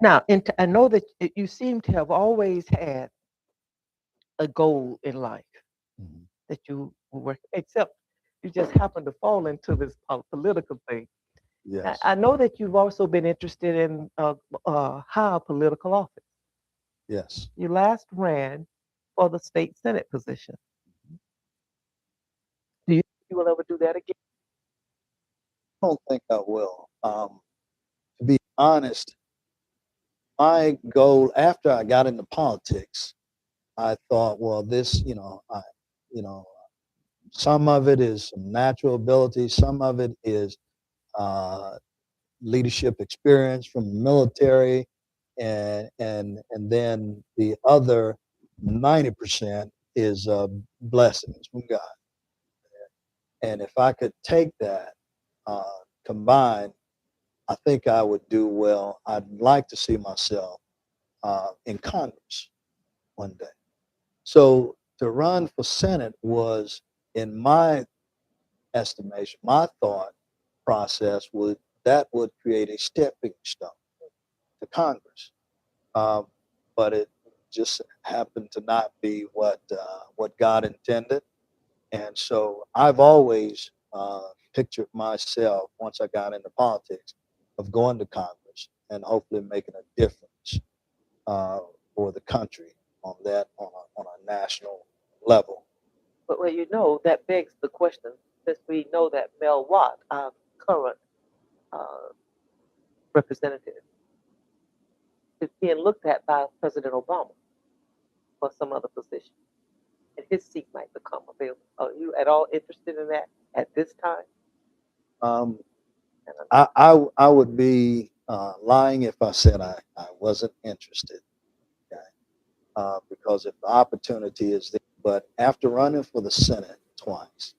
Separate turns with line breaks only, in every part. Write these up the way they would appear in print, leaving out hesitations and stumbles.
Now, I know that you seem to have always had a goal in life
Mhm.
that you were, except you just happened to fall into this political thing. I
Yes,
know that you've also been interested in higher political office.
yes.
You last ran for the state senate position. Do you think you will ever do that again?
I don't think I will. To be honest, my goal after I got into politics, I thought, well, this, you know, some of it is some natural ability, some of it is uh, leadership experience from the military, and then the other 90% is blessings from God. And if I could take that uh, combined, I think I would do well. I'd like to see myself in Congress one day. So to run for Senate was, in my estimation, my thought process would that would create a stepping stone to Congress. Um, but it just happened to not be what God intended. And so I've always pictured myself, once I got into politics, of going to Congress and hopefully making a difference uh, for the country on a national level.
But well, you know, that begs the question, since we know that Mel Watt, our current uh, representative, is being looked at by President Obama for some other position, and his seat might become available. Are you at all interested in that at this time?
Um,
And
I would be lying if I said I wasn't interested, okay? Because if the opportunity is there. But after running for the Senate twice,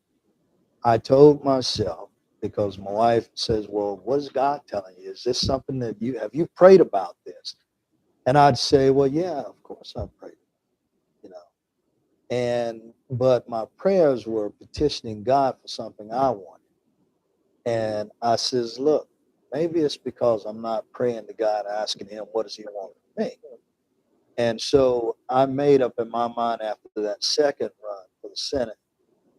I told myself, because my wife says, well, what is God telling you? Is this something that you prayed about this? And I'd say, well, yeah, of course I prayed, you know. And but my prayers were petitioning God for something I wanted. And I says, look, maybe it's because I'm not praying to God, asking him, what does he want from me? And so I made up in my mind after that second run for the Senate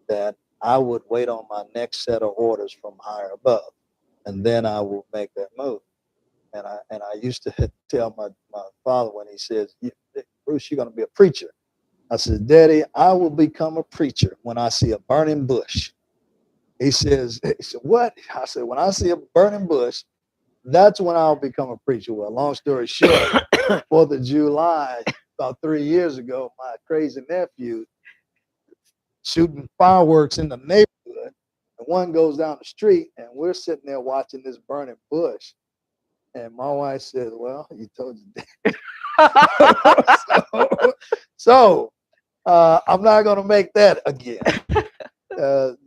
that I would wait on my next set of orders from higher above, and then I will make that move. And I used to tell my father when he says, Bruce, you're going to be a preacher. I said, Daddy, I will become a preacher when I see a burning bush. He said, what? I said, when I see a burning bush, that's when I'll become a preacher. Well, long story short, 4th of July, about 3 years ago, my crazy nephew shooting fireworks in the neighborhood. And one goes down the street, and we're sitting there watching this burning bush. And my wife says, well, you told you. so so I'm not going to make that again.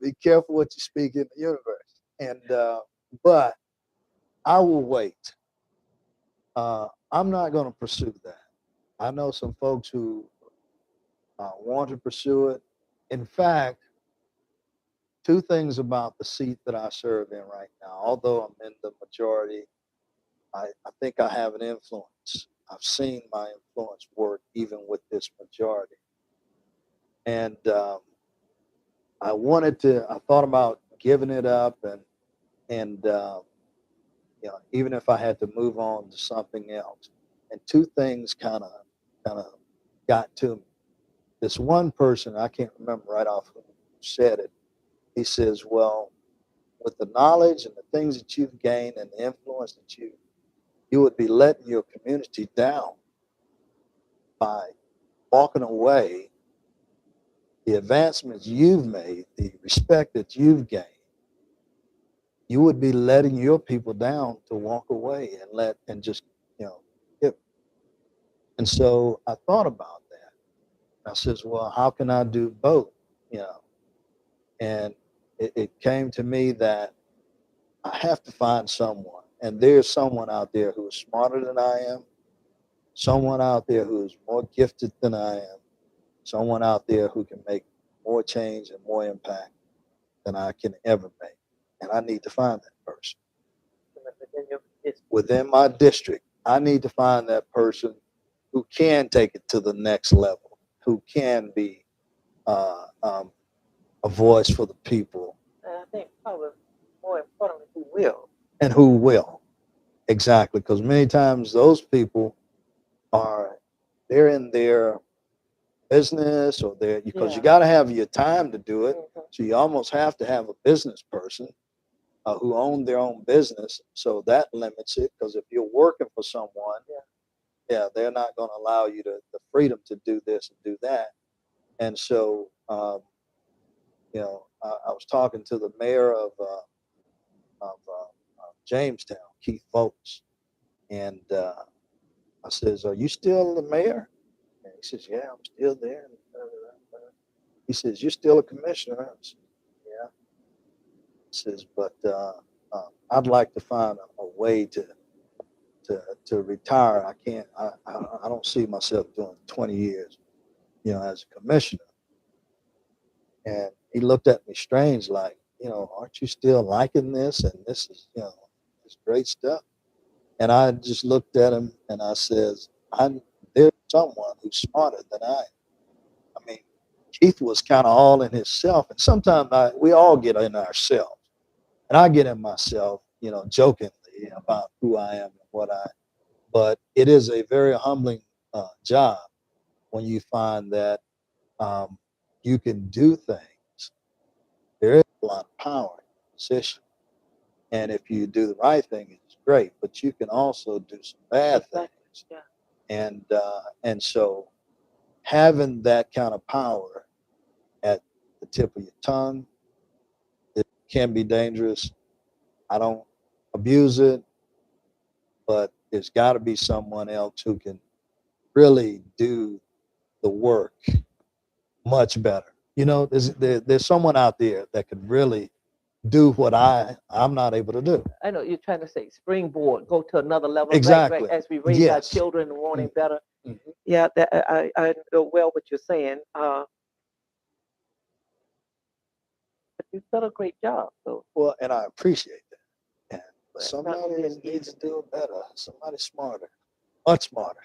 Be careful what you speak in the universe. But I will wait. I'm not going to pursue that. I know some folks who want to pursue it. In fact, two things about the seat that I serve in right now. Although I'm in the majority, I think I have an influence. I've seen my influence work even with this majority. And I thought about giving it up and even if I had to move on to something else. And two things kind of got to me. This one person, I can't remember right off who said it. He says, well, with the knowledge and the things that you've gained and the influence that you would be letting your community down by walking away. The advancements you've made, the respect that you've gained, you would be letting your people down to walk away and just you know give. And so I thought about that. I says, well, how can I do both? You know, and it came to me that I have to find someone, and there's someone out there who is smarter than I am, someone out there who is more gifted than I am, someone out there who can make more change and more impact than I can ever make. And I need to find that person
within your district.
within my district. I need to find that person who can take it to the next level, who can be uh, um, a voice for the people,
And I think probably more importantly, who will.
and who will. Exactly, because many times those people are they're in their business or they're because you
Yeah.
got to have your time to do it.
Mhm.
So you almost have to have a business person who own their own business. So that limits it because if you're working for someone,
Yeah.
yeah, they're not going to allow you the freedom to do this and do that. And so, I was talking to the mayor of Jamestown, Keith Foltz, and I says, "Are you still the mayor?" And he says, "Yeah, I'm still there." He says, "You're still a commissioner?" I said, "Yeah." He says, "But I'd like to find a way to retire. I can't. I don't see myself doing 20 years, as a commissioner." And he looked at me strange, like, aren't you still liking this? And this is, this great stuff. And I just looked at him and I says, there's someone who's smarter than I am. I mean, Keith was kind of all in himself. And sometimes we all get in ourselves. And I get in myself, jokingly about who I am and but it is a very humbling job when you find that um, you can do things. There is a lot of power in your position. And if you do the right thing, it's great, but you can also do some bad
Exactly.
things.
Yeah.
And so having that kind of power at the tip of your tongue, it can be dangerous. I don't abuse it, but there's got to be someone else who can really do the work much better. There's someone out there that can really do what I'm not able to do.
I know you're trying to say springboard, go to another level, right,
Exactly.
as we raise our
Yes.
children and wanting better.
Mhm.
Yeah, that I know well what you're saying. But you've done a great job. So
Well, and I appreciate that. And
it's not gonna be
somebody
an
needs
easy
to
thing.
do it better. Somebody smarter, much smarter.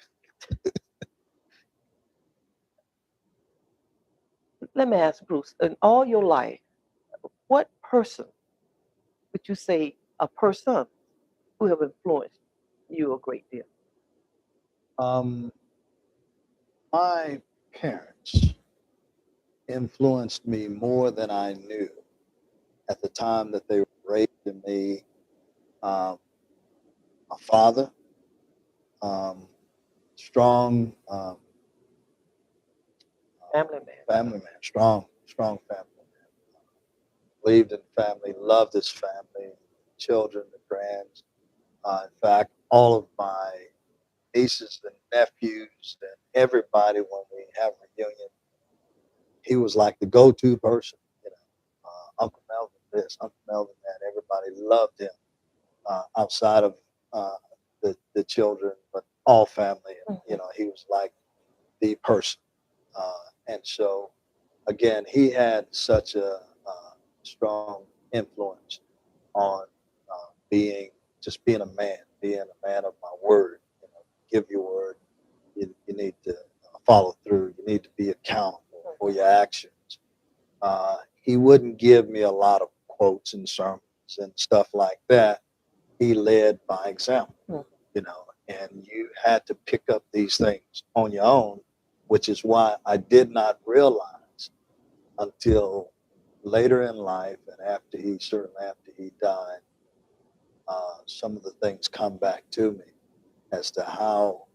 Let me ask Bruce, in all your life, what person would you say a person who have influenced you a great deal?
Um, my parents influenced me more than I knew at the time that they were raising me. Um, my father, um, strong
Family man.
family man, strong family man. Believed in family, loved his family, children, the grands. In fact, all of my nieces and nephews and everybody when we have a reunion, he was like the go-to person. Uncle Melvin this, Uncle Melvin that. Everybody loved him outside of uh, the children, but all family. And,
Mhm.
he was like the person. And so, again, he had such a strong influence on being a man, being a man of my word. Give your word. You need to follow through. You need to be accountable for your actions. He wouldn't give me a lot of quotes and sermons and stuff like that. He led by example,
Mhm.
and you had to pick up these things on your own, which is why I did not realize until later in life and certainly after he died, some of the things come back to me as to how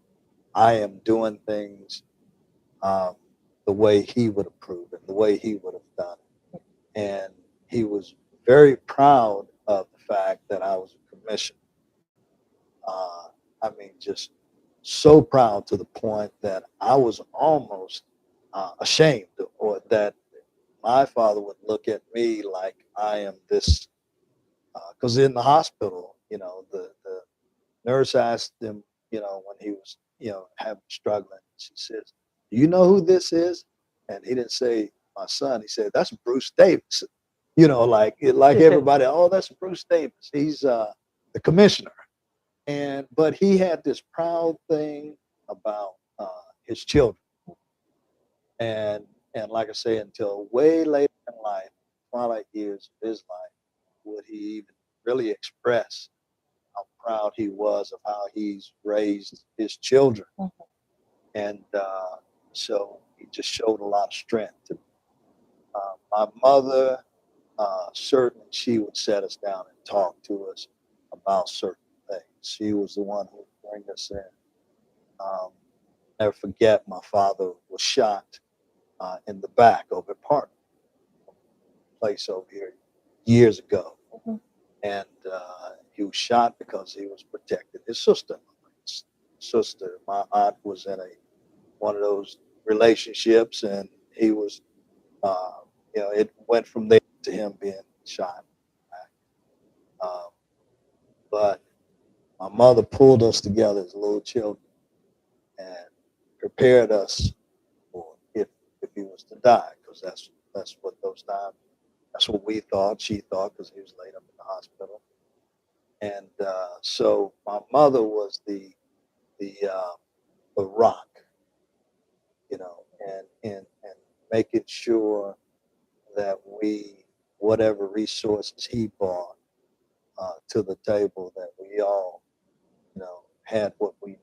I am doing things um, the way he would approve and the way he would have done it. And he was very proud of the fact that I was a commissioner. I mean, just so proud to the point that I was almost ashamed, or that my father would look at me like I am this. Because in the hospital, the nurse asked him, when he was, having struggling, she says, "Do you know who this is?" And he didn't say my son. He said, "That's Bruce Davis." Like everybody, oh, that's Bruce Davis. He's the commissioner. But he had this proud thing about his children, and like I say, until way later in life, twilight years of his life, would he even really express how proud he was of how he's raised his children. And so he just showed a lot of strength. My mother, certainly, she would set us down and talk to us about certain things. She was the one who would bring us in. Um, Never forget, my father was shot in the back of a park place over here years ago. And he was shot because he was protecting his sister. My aunt was in one of those relationships, and he was, it went from there to him being shot. Um, but my mother pulled us together as little children and prepared us for if he was to die, because that's what those times, that's what we thought. She thought, because he was laid up in the hospital. And so my mother was the rock, and making sure that whatever resources he brought to the table, that we all, had what we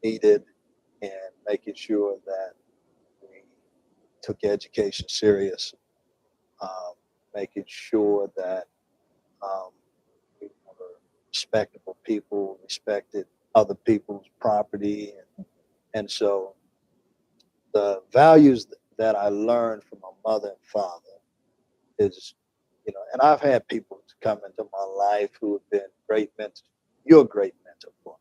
needed, and making sure that we took education serious, making sure that we were respectable people, respected other people's property, and so the values that I learned from my mother and father is, and I've had people come into my life who have been great mentors. You're a great mentor for me.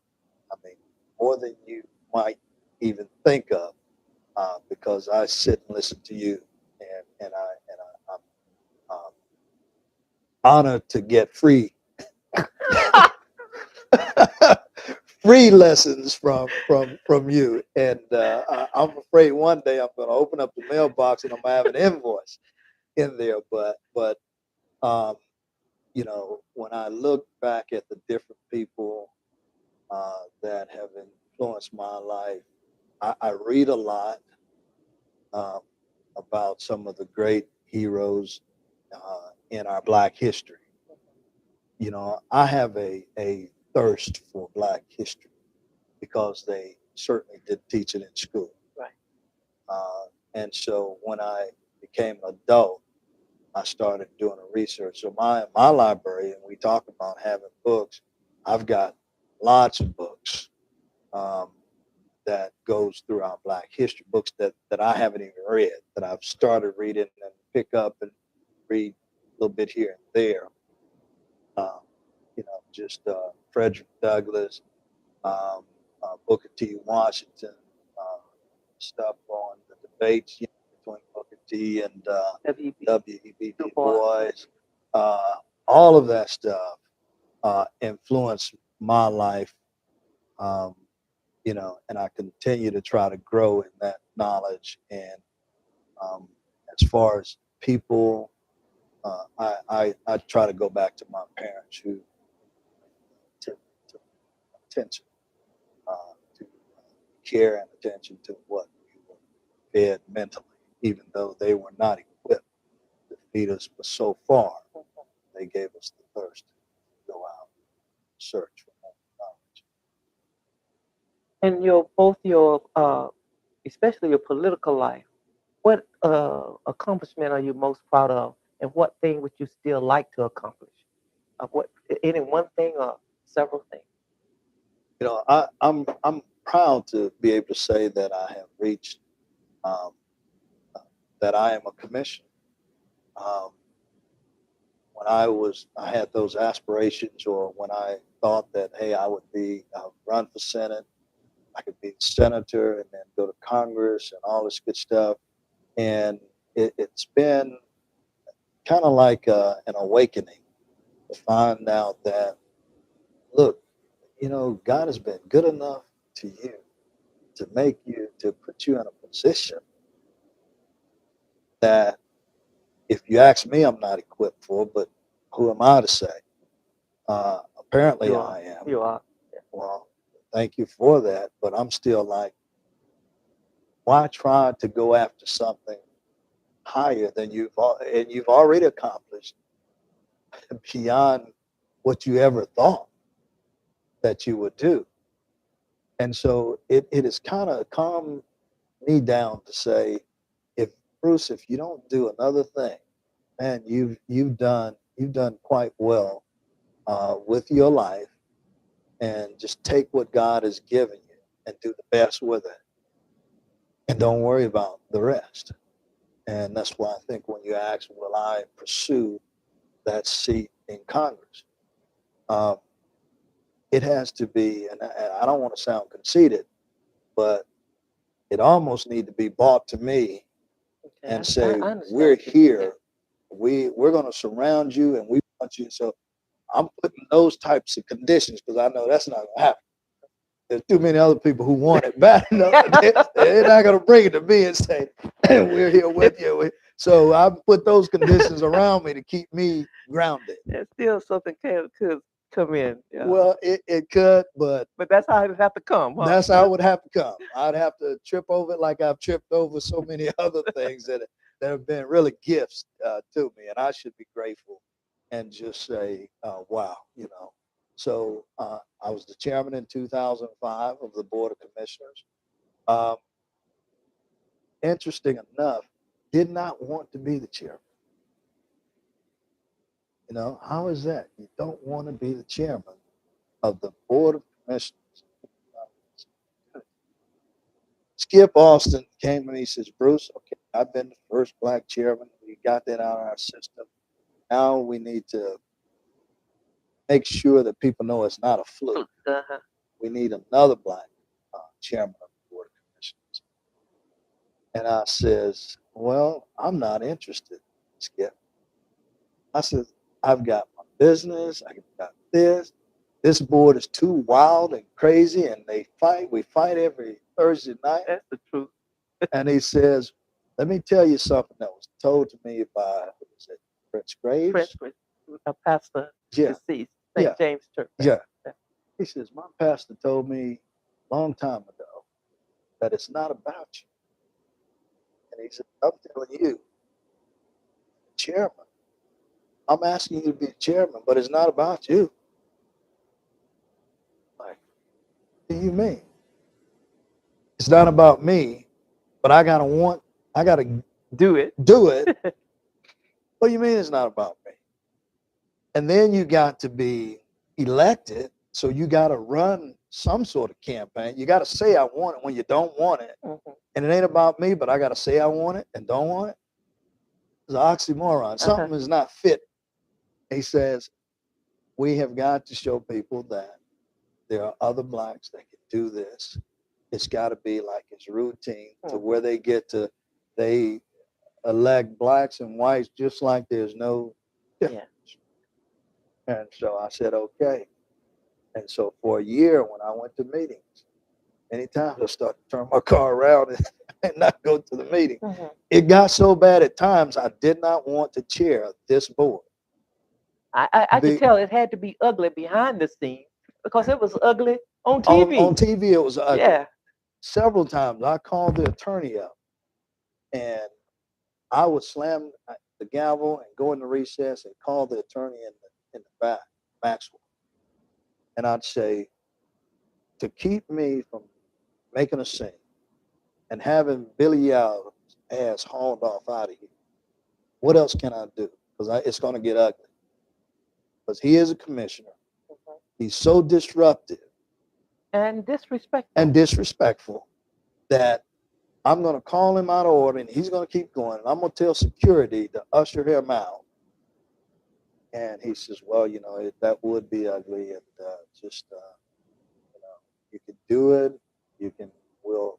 I mean, more than you might even think of, because I sit and listen to you, I'm honored to get free free lessons from you. And I'm afraid one day I'm going to open up the mailbox and I'm going to have an invoice in there. But um, when I look back at the different people that have influenced my life, I read a lot um, about some of the great heroes in our Black history. I have a thirst for Black history because they certainly didn't teach it in school.
Right.
And so when I became an adult, I started doing a research. So my library, and we talk about having books, I've got lots of books that goes throughout Black history, books that I haven't even read, that I've started reading and pick up and read a little bit here and there. Um, just Frederick Douglass, um, Booker T. Washington, uh, stuff on the debates between Booker T. and W.E.B. Du Bois. All of that stuff influenced my life, um, and I continue to try to grow in that knowledge. And as far as people, I try to go back to my parents who took attention to care and attention to what we were fed mentally, even though they were not equipped to feed us. But so far, they gave us the thirst to go out and search for more knowledge.
And especially your political life, what accomplishment are you most proud of, and what thing would you still like to accomplish? What any one thing or several things?
I'm proud to be able to say that I have reached, um, that I am a commissioner. Um, when I had those aspirations, or when I thought that, hey, I would run for Senate, I could be a senator and then go to Congress and all this good stuff. And it's been kind of like an awakening to find out that, look, God has been good enough to you to put you in a position that, if you ask me, I'm not equipped for, but who am I to say? Apparently
You
I
are.
am.
You are.
Well, thank you for that. But I'm still like, why try to go after something higher than you've already accomplished beyond what you ever thought that you would do? And so it has kind of calmed me down to say, if Bruce, if you don't do another thing, man, you've done quite well with your life, and just take what God has given you and do the best with it, and don't worry about the rest. And that's why I think when you ask, will I pursue that seat in Congress? Um, it has to be, and I don't want to sound conceited, but it almost need to be brought to me
Okay,
and say,
I understand
we're
what you're saying.
here, we're going to surround you, and we want you. So I'm putting those types of conditions because I know that's not going to happen. There's too many other people who want it bad enough. They're not going to bring it to me and say, we're here with you. So I put those conditions around me to keep me grounded.
There's still something could come in. Yeah.
Well, it could, but
that's how it have to come, huh?
that's how it would have to come. I'd have to trip over it like I've tripped over so many other things that have been really gifts to me, and I should be grateful and just say, wow, you know. So I was the chairman in 2005 of the Board of Commissioners. Um, interesting enough, did not want to be the chairman. You know, how is that? You don't want to be the chairman of the Board of Commissioners. Skip Austin came to me, he says, Bruce, okay, I've been the first black chairman. We got that out of our system. Now we need to make sure that people know it's not a fluke.
Uh-huh.
We need another black chairman of the Board of Commissioners. And I says, well, I'm not interested, Skip. I said, I've got my business. I've got this. This board is too wild and crazy, and they fight. We fight every Thursday night.
That's the truth.
And he says, let me tell you something that was told to me by, who was it, Prince Graves?
Prince, a pastor
Yeah,
deceased,
yeah,
St. James Church.
yeah. He says, my pastor told me a long time ago that it's not about you. And he said, I'm telling you, chairman, I'm asking you to be chairman, but it's not about you. Like, what do you mean? It's not about me, but I gotta
Do it.
do it. What do you mean it's not about me? And then you got to be elected, so you got to run some sort of campaign. You got to say I want it when you don't want it.
Mm-hmm.
And it ain't about me, but I got to say I want it and don't want it. It's an oxymoron. Something is not fit. He says, we have got to show people that there are other blacks that can do this. It's got to be like it's routine to where they elect blacks and whites just like there's no difference. Yeah. And so I said, okay. And so for a year, when I went to meetings, anytime I started to turn my car around and not go to the meeting, it got so bad at times I did not want to chair this board.
I could tell it had to be ugly behind the scenes because it was ugly on TV.
On TV, it was ugly.
Yeah.
Several times I called the attorney up and I would slam the gavel and go into recess and call the attorney in the back, Maxwell. And I'd say, to keep me from making a scene and having Billy Yow's ass hauled off out of here, what else can I do? Because it's going to get ugly. Because he is a commissioner. He's so disruptive
and disrespectful
that I'm going to call him out of order, and he's going to keep going. And I'm going to tell security to usher him out. And he says, well, you know, that would be ugly. And you know, you can do it. We'll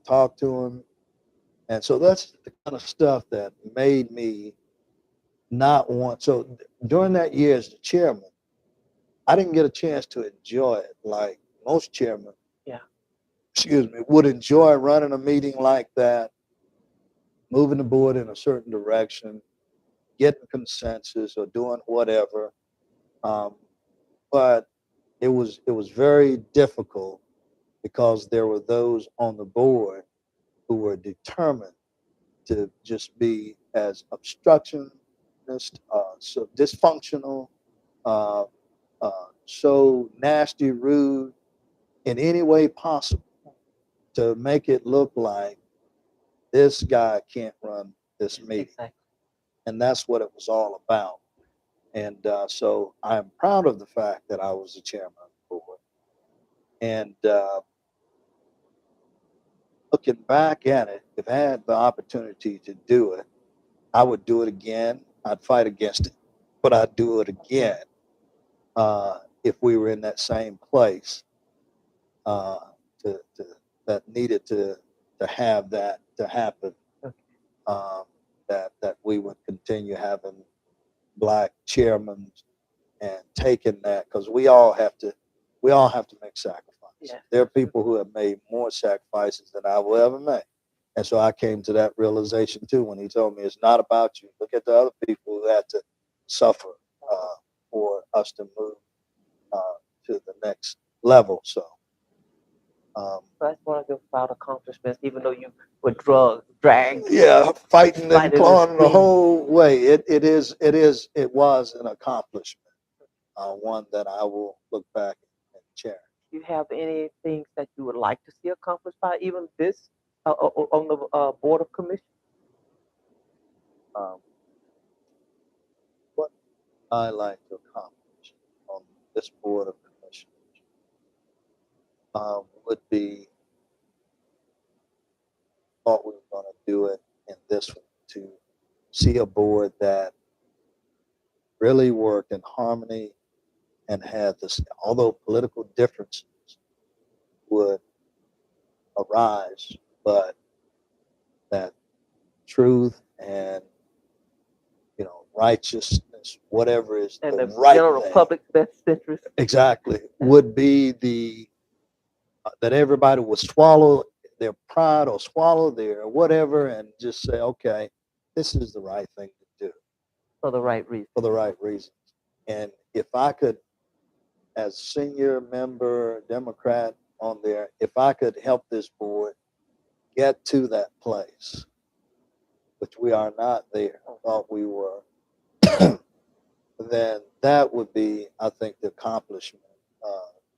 talk to him. And so that's the kind of stuff that made me not want. So during that year as the chairman, I didn't get a chance to enjoy it like most chairmen, would enjoy running a meeting like that, moving the board in a certain direction, getting consensus or doing whatever. But but it was very difficult because there were those on the board who were determined to just be as obstructionist, so dysfunctional, uh, so nasty, rude in any way possible to make it look like this guy can't run this meeting.
Exactly.
And that's what it was all about. And so I'm proud of the fact that I was the chairman of the board. And looking back at it, if I had the opportunity to do it, I would do it again. I'd fight against it, but I'd do it again if we were in that same place uh, to that needed to have that to happen. Um, that we would continue having black chairmen and taking that, because we all have to make sacrifices.
Yeah.
There are people who have made more sacrifices than I will ever make. And so I came to that realization too when he told me it's not about you. Look at the other people who had to suffer for us to move to the next level. So
That's one of your proud accomplishments, even though you were drugged, dragged.
yeah, fighting and
Fighting and
clawing the
screaming.
whole way. It was an accomplishment, one that I will look back and cherish.
Do you have any things that you would like to see accomplished by even this on the board of commission?
Um, what I like to accomplish on this board of commissioners would be, thought we were going to do it in this one, to see a board that really worked in harmony and had this, although political differences would arise, but that truth and righteousness, whatever is
And
the
the
right
general
thing,
public best interest.
exactly, would be the that everybody would swallow their pride or swallow their whatever and just say, okay, this is the right thing to do
For the right reason.
for the right reasons. And if I could, as senior member Democrat on there, if I could help this board get to that place, which we are not there, thought we were, then that would be, I think, the accomplishment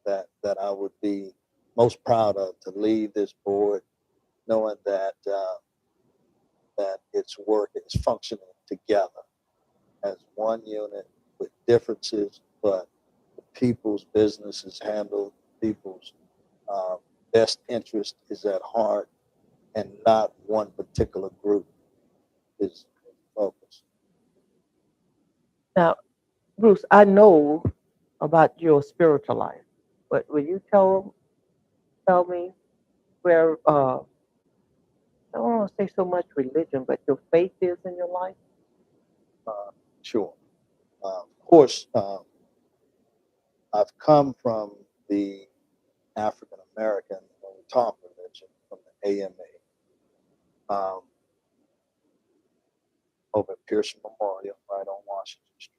that I would be most proud of, to lead this board knowing that that its work is functioning together as one unit with differences, but the people's business is handled, people's best interest is at heart, and not one particular group is focused.
Now, Bruce, I know about your spiritual life, but will you tell me where I don't want to say so much religion, but your faith is in your life?
Sure. Of course, I've come from the African American, when we talk religion, from the AMA, over at Pearson Memorial, right on Washington Street.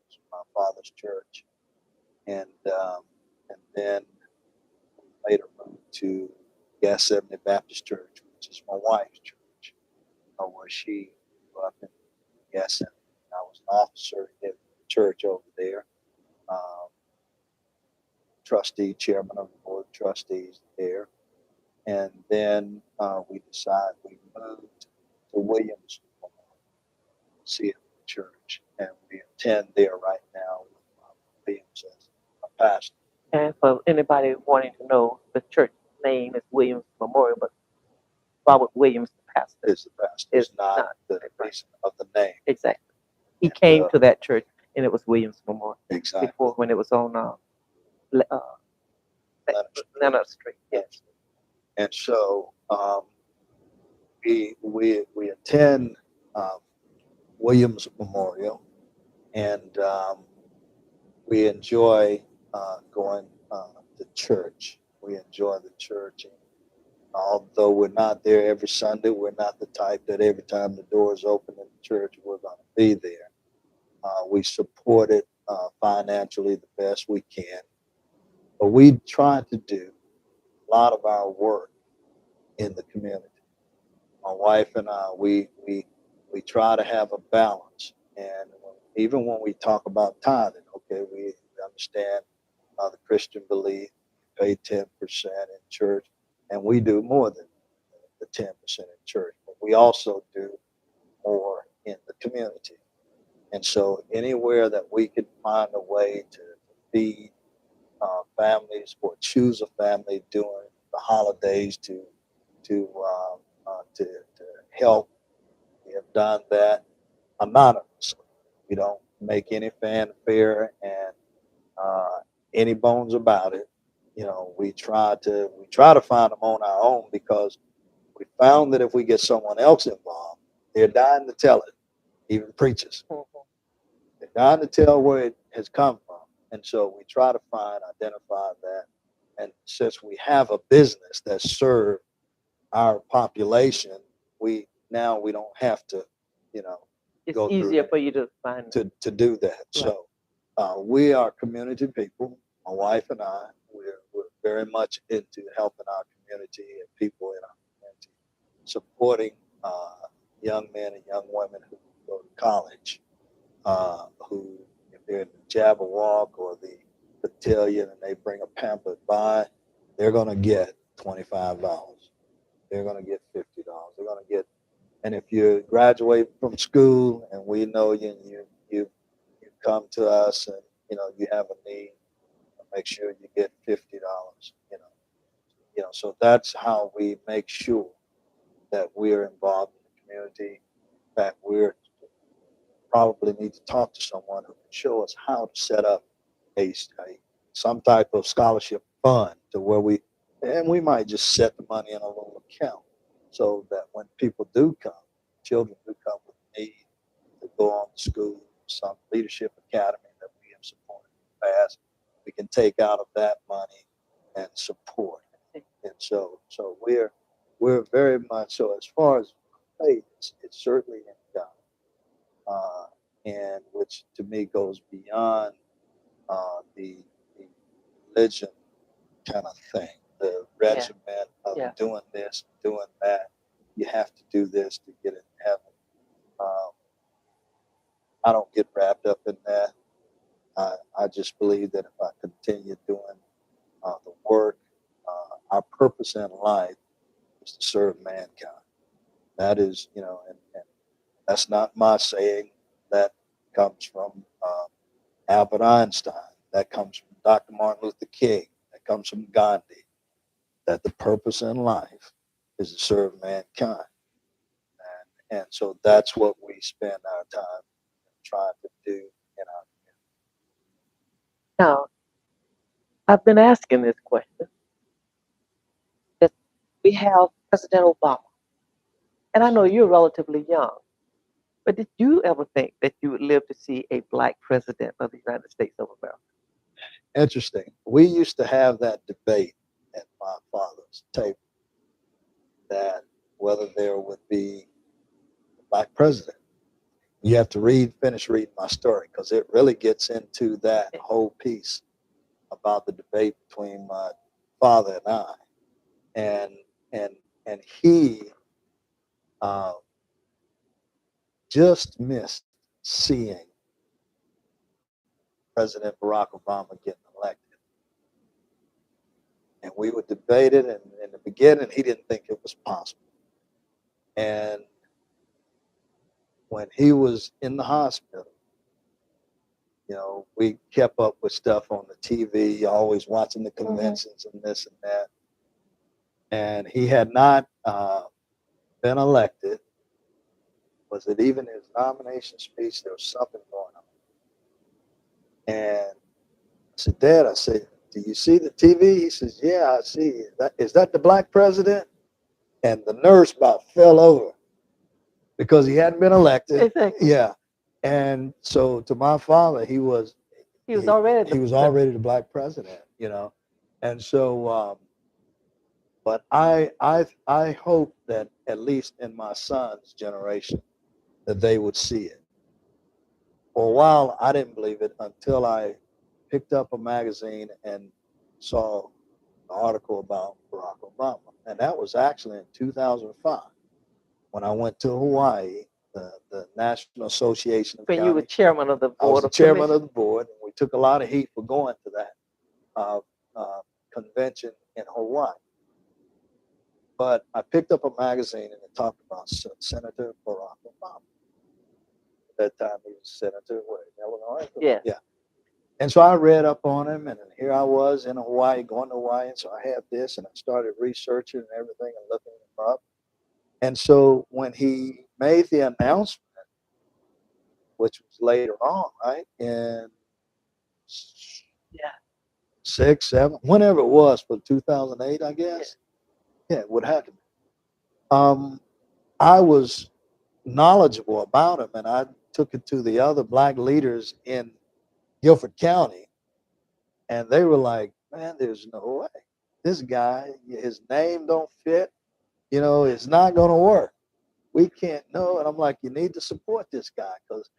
It's my father's church, and then later moved to Gas 70 Baptist Church, which is my wife's church, where she grew up in Gas 70. I was an officer in the church over there, trustee, chairman of the board of trustees there. And then we decided we moved to Williams CF Church, and we attend there right now with Williams as a pastor.
And for anybody wanting to know, the church name is Williams Memorial, but Robert Williams, the pastor,
Is the pastor, is not the reason of the name.
Exactly. He
And,
came to that church, and it was Williams Memorial.
Exactly.
Before, when it was on Leonard Street. Yes.
And so we attend Williams Memorial, and we enjoy going to church. We enjoy the church. And although we're not there every Sunday, we're not the type that every time the doors open in the church, we're going to be there. We support it financially the best we can. But we try to do a lot of our work in the community. My wife and I, we try to have a balance. And even when we talk about tithing, okay, we understand the Christian belief, pay 10% in church, and we do more than the 10% in church. But we also do more in the community. And so anywhere that we can find a way to feed families or choose a family during the holidays to help, we have done that anonymously. We don't make any fanfare and any bones about it. You know, we try to find them on our own because we found that if we get someone else involved, they're dying to tell it. Even preachers, they're dying to tell where it has come from, and so we try to identify that. And since we have a business that serves our population, we don't have to, you know,
It's
go
easier
through
for you to find.
to do that. Right. So we are community people. My wife and I, we're very much into helping our community and people in our community, supporting young men and young women who go to college, who, if they're in the Jabberwock or the Cotillion and they bring a pamphlet by, they're going to get $25. They're going to get $50. They're going to get, and if you graduate from school and we know you come to us and you have a need, make sure you get $50. So that's how we make sure that we're involved in the community. That we're probably need to talk to someone who can show us how to set up some type of scholarship fund to where we might just set the money in a little account so that when people do come, children do come with a need to go on to school, some leadership academy that we have supported in the past, we can take out of that money and support. And so we're very much so, as far as faith, it's certainly in God, and which to me goes beyond the religion kind of thing, the regimen of doing this, doing that. You have to do this to get in heaven. I don't get wrapped up in that. I just believe that if I continue doing the work, our purpose in life is to serve mankind. That is, and that's not my saying. That comes from Albert Einstein. That comes from Dr. Martin Luther King. That comes from Gandhi. That the purpose in life is to serve mankind. And so that's what we spend our time trying to do in our community.
Now, I've been asking this question. That we have President Obama, and I know you're relatively young, but did you ever think that you would live to see a Black president of the United States of America?
Interesting. We used to have that debate at my father's table, that whether there would be a Black president. You have to finish reading my story, because it really gets into that whole piece about the debate between my father and I, and he just missed seeing President Barack Obama getting elected. And we would debate it, and in the beginning, he didn't think it was possible. And when he was in the hospital, we kept up with stuff on the TV, always watching the conventions and this and that. And he had not been elected. Was it even his nomination speech? There was something going on. And I said, Dad, do you see the TV? He says, yeah, I see. Is that the Black president? And the nurse about fell over because he hadn't been elected.
Exactly.
Yeah. And so to my father, he was already the Black president, And so, but I hope that at least in my son's generation, that they would see it. for a while, I didn't believe it until I picked up a magazine and saw an article about Barack Obama. And that was actually in 2005 when I went to Hawaii, the National Association of
When you were
County.
chairman of the
I was
board
the
of
chairman
commission.
of the board, and we took a lot of heat for going to that convention in Hawaii. But I picked up a magazine and it talked about Senator Barack Obama. At that time, he was senator where, in Illinois.
Yeah.
Yeah. And so I read up on him, and here I was in Hawaii, going to Hawaii. And so I had this, and I started researching and everything and looking him up. And so when he made the announcement, which was later on, right, in
Yeah.
6, 7, whenever it was, for 2008, I guess. Yeah, it would have to be. I was knowledgeable about him, and I took it to the other black leaders in Guilford County, and they were like, "Man, there's no way. This guy, his name don't fit. You know, it's not going to work. We can't know." And I'm like, "You need to support this guy, because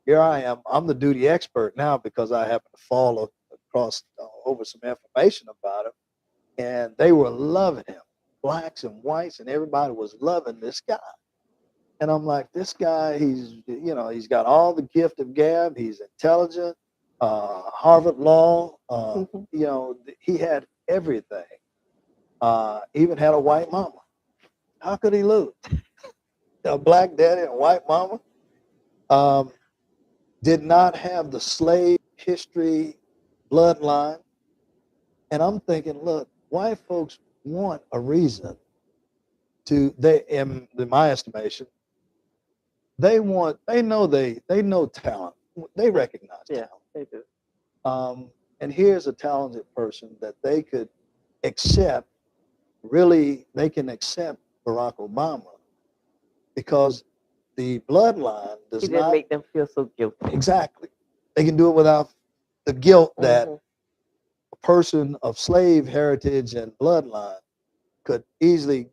here I am. I'm the duty expert now because I happen to fall across over some information about him, and they were loving him. Blacks and whites and everybody was loving this guy." And I'm like, this guy, he's got all the gift of gab. He's intelligent, Harvard Law. He had everything. Even had a white mama. How could he lose? A black daddy and a white mama. Did not have the slave history bloodline. And I'm thinking, look, white folks want a reason in my estimation, they know talent. They recognize
Yeah,
talent.
they do.
And here's a talented person that they could accept. Really, they can accept Barack Obama because the bloodline does
He didn't
not
make them feel so guilty.
exactly. They can do it without the guilt that
Mhm.
a person of slave heritage and bloodline could easily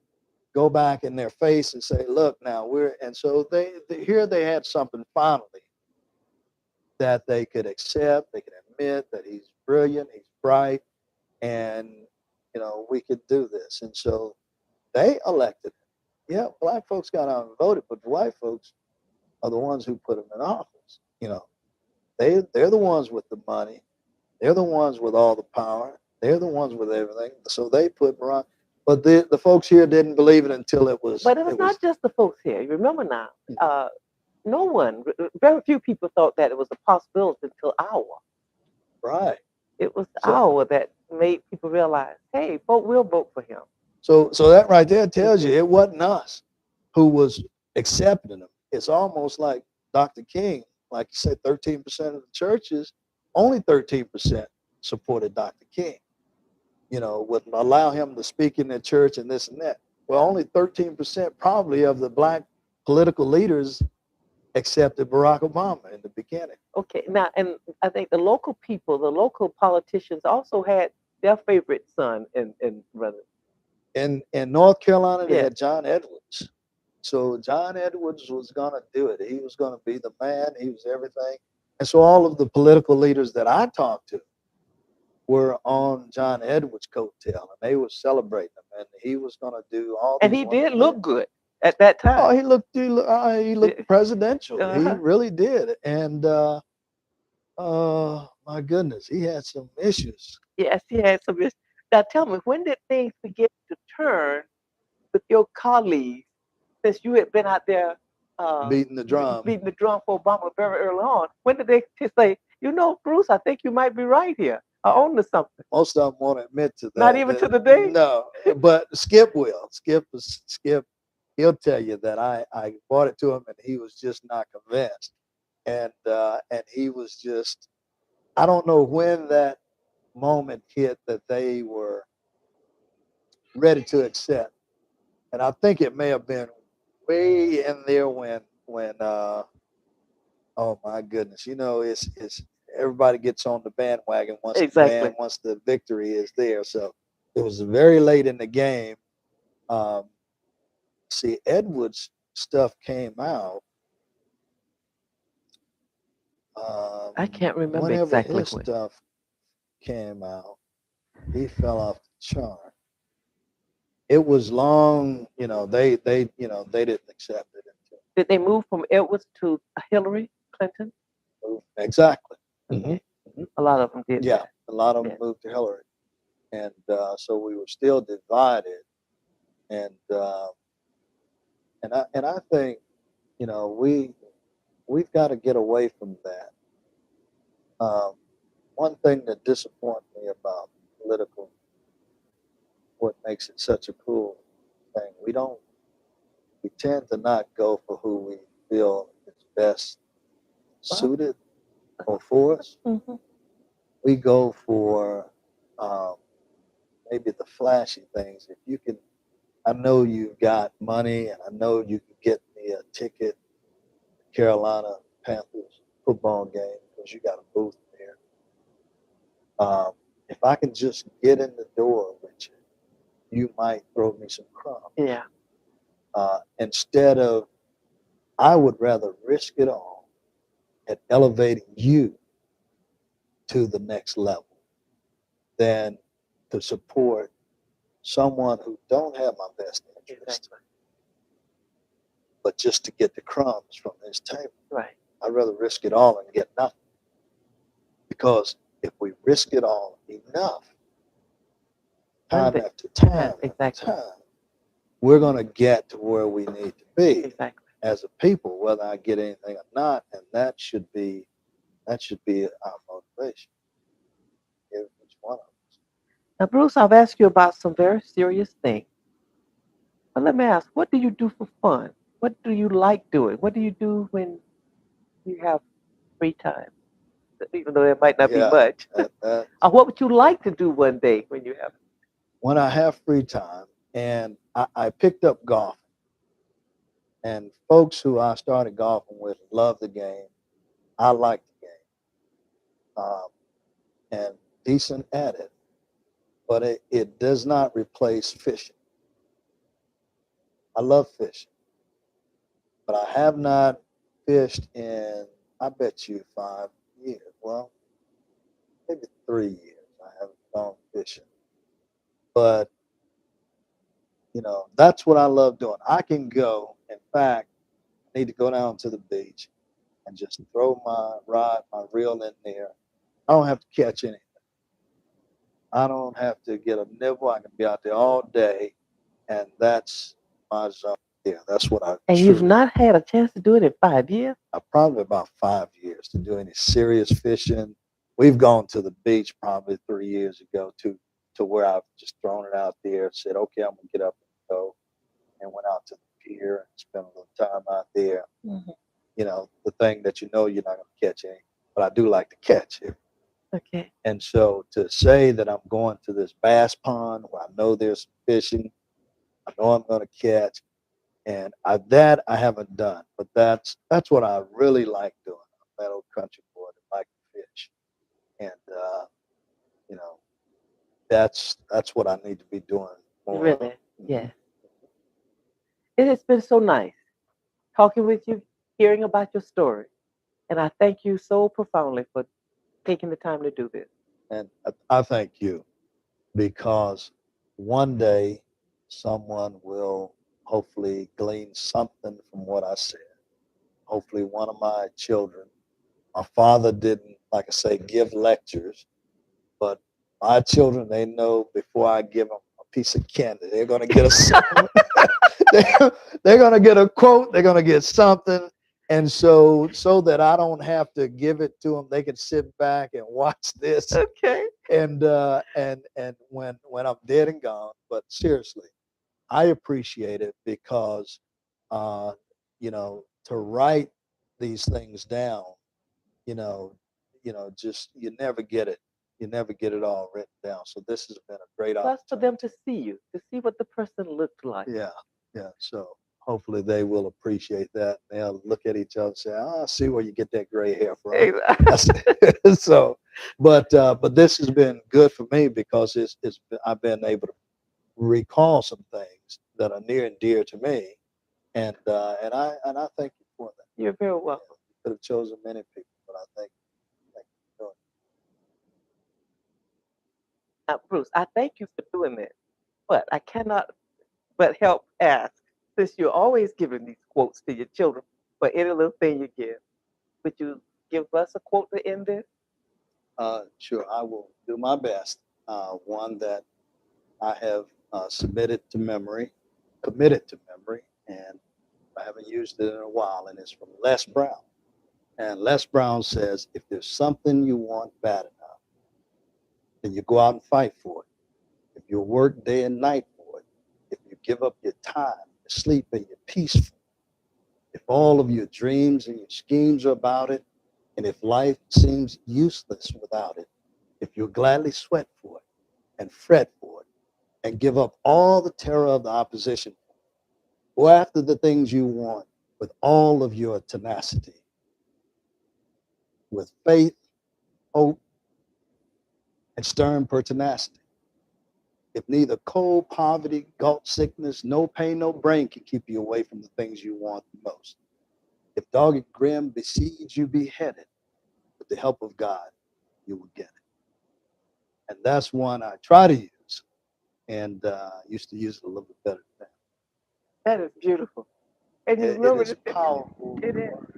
go back in their face and say, "Look, now and so here they had something finally that they could accept, they could admit that he's brilliant, he's bright, and we could do this." And so they elected him. Yeah, black folks got out and voted, but the white folks are the ones who put him in office. They're the ones with the money, they're the ones with all the power, they're the ones with everything. So they put Barack. But the folks here didn't believe it until it was.
But it was not just the folks here. You remember now, no one, very few people thought that it was a possibility until our.
Right.
It was
So,
our that made people realize, hey, we'll vote for him.
So that right there tells you it wasn't us who was accepting him. It's almost like Dr. King, like you said, 13% of the churches, only 13% supported Dr. King. Would allow him to speak in their church and this and that. Well, only 13% probably of the black political leaders accepted Barack Obama in the beginning.
Okay, now, and I think the local people, the local politicians also had their favorite son in running.
In North Carolina, they
Yeah.
had John Edwards. So John Edwards was going to do it. He was going to be the man. He was everything. And so all of the political leaders that I talked to were on John Edwards' coattail, and they were celebrating him. And he was going to do all.
And he did look good at that time.
Oh, he looked presidential. He really did. And my goodness, he had some issues.
Yes, he had some issues. Now tell me, when did things begin to turn with your colleagues, since you had been out there
beating the drum
for Obama very early on? When did they say, Bruce, I think you might be right here, or own to something?
Most of them won't admit to that.
Not even to the day?
No, but Skip will. Skip, he'll tell you that I brought it to him and he was just not convinced. And he was just, I don't know when that moment hit that they were ready to accept. And I think it may have been way in there when oh my goodness, it's everybody gets on the bandwagon once the victory is there. So it was very late in the game. See, Edwards stuff came out
I can't remember
Whenever
exactly
his
when.
stuff came out, he fell off the chart. It was long, they didn't accept it until
Did they move from Edwards to Hillary Clinton?
exactly.
Okay.
Hmm.
A lot of them did
Yeah,
that.
a lot of them
Yeah.
moved to Hillary, and so we were still divided. And I think we've got to get away from that. Um, one thing that disappoints me about political, what makes it such a cool thing, we tend to not go for who we feel is best
Well,
suited or for us.
hmm
We go for um, maybe the flashy things. If you can, I know you've got money, and I know you can get me a ticket to Carolina Panthers football game because you got a booth there. If I can just get in the door with you, you might throw me some crumbs.
Yeah.
Instead of, I would rather risk it all at elevating you to the next level than to support someone who don't have my best interest,
Exactly.
but just to get the crumbs from this table.
Right.
I'd rather risk it all and get nothing. Because if we risk it all enough, time after time
Exactly.
after time, we're going to get to where we need to be
Exactly.
as a people, whether I get anything or not. And that should be our motivation. Each one of us.
Now, Bruce, I've asked you about some very serious things. But let me ask, what do you do for fun? What do you like doing? What do you do when you have free time? Even though it might not be
Yeah.
much.
That,
Or what would you like to do one day when you have?
when I have free time, and I picked up golf, and folks who I started golfing with love the game. I like the game, and decent at it, but it does not replace fishing. I love fishing, but I have not fished in, I bet you, 5 years. Well, maybe 3 years. I haven't gone fishing, but that's what I love doing. I can go. In fact, I need to go down to the beach and just throw my rod, my reel in there. I don't have to catch anything. I don't have to get a nibble. I can be out there all day, and that's my zone. Yeah, that's what I
And you've
truly.
not had a chance to do it in 5 years?
Probably about 5 years to do any serious fishing. We've gone to the beach probably 3 years ago to where I've just thrown it out there, said, okay, I'm gonna get up and go, and went out to the pier and spent a little time out there.
Mm-hmm.
The thing that you're not gonna catch any, but I do like to catch it.
Okay.
And so to say that I'm going to this bass pond where I know there's some fishing, I know I'm going to catch, and that I haven't done. But that's what I really like doing. I'm that old country boy that like to fish, and you know that's what I need to be doing more of.
Really? Yeah. It has been so nice talking with you, hearing about your story. And I thank you so profoundly for taking the time to do this.
And I thank you because one day someone will hopefully glean something from what I said. Hopefully, one of my children. My father didn't, like I say, give lectures, but my children, they know before I give them a piece of candy, they're going to get a they're going to get a quote, they're going to get something, and so that I don't have to give it to them, they can sit back and watch this,
Okay.
and when I'm dead and gone. But seriously, I appreciate it because, uh, to write these things down, you know, just you never get it all written down. So this has been a great
Plus, for them
opportunity.
to see you, to see what the person looked like.
Yeah, yeah. So hopefully they will appreciate that. They'll look at each other and say, "Oh, I see where you get that gray hair from."
Exactly.
So, but this has been good for me because I've been able to recall some things that are near and dear to me, and I thank you for that.
You're very welcome.
You could have chosen many people, but I think we're doing.
Now, Bruce, I thank you for doing this, but I cannot but help ask, since you're always giving these quotes to your children for any little thing you give, would you give us a quote to end this?
Sure, I will do my best. One that I have committed to memory, and I haven't used it in a while, and it's from Les Brown. And Les Brown says, if there's something you want bad enough, then you go out and fight for it. If you work day and night for it, if you give up your time, your sleep, and your peace for it, if all of your dreams and your schemes are about it, and if life seems useless without it, if you'll gladly sweat for it and fret for it and give up all the terror of the opposition, go after the things you want with all of your tenacity, with faith, hope, and stern pertinacity. If neither cold, poverty, gulp sickness, no pain, no brain can keep you away from the things you want the most. If dogged grim besiege you beheaded, with the help of God, you will get it. And that's one I try to use, and used to use it a little bit better than
That is beautiful. And you
that. It
remember
is
this,
powerful.
it is.